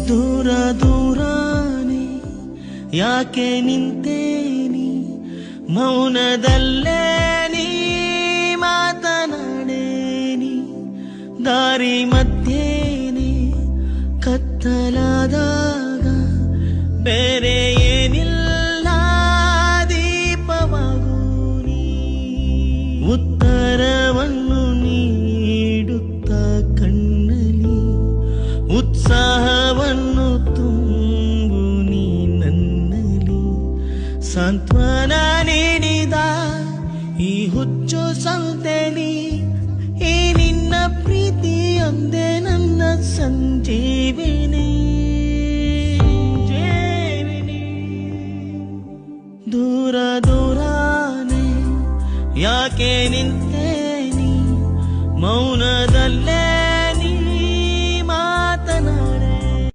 ದೂರ ದೂರಾನೆ ಯಾಕೆ ನಿಂತೇನಿ ಮೌನದಲ್ಲೇ ನೀ ಮಾತನಾಡೇನಿ ದಾರಿ ಮಧ್ಯೇನೆ ಕತ್ತಲಾದಾಗ ಬೇರೆ ಏನಿಲ್ಲ ದೀಪವಾಗು ನೀ ಉತ್ತರವನ್ನು ನೀಡುತ್ತ ಕಣ್ಣಲ್ಲಿ ಉತ್ಸಾಹವನ್ನು ತುಂಬು ನೀ ನನ್ನಲ್ಲಿ ಸಾಂತ್ವನ ನೀಡಿದ ಈ ಹುಚ್ಚು ಸಂತೆಲಿ ಈ ನಿನ್ನ ಪ್ರೀತಿಯೊಂದೇ ನನ್ನ ಸಂಜೀವಿನಿ ದೂರ ದೂರಾನೆ ಯಾಕೆ ನಿಂತ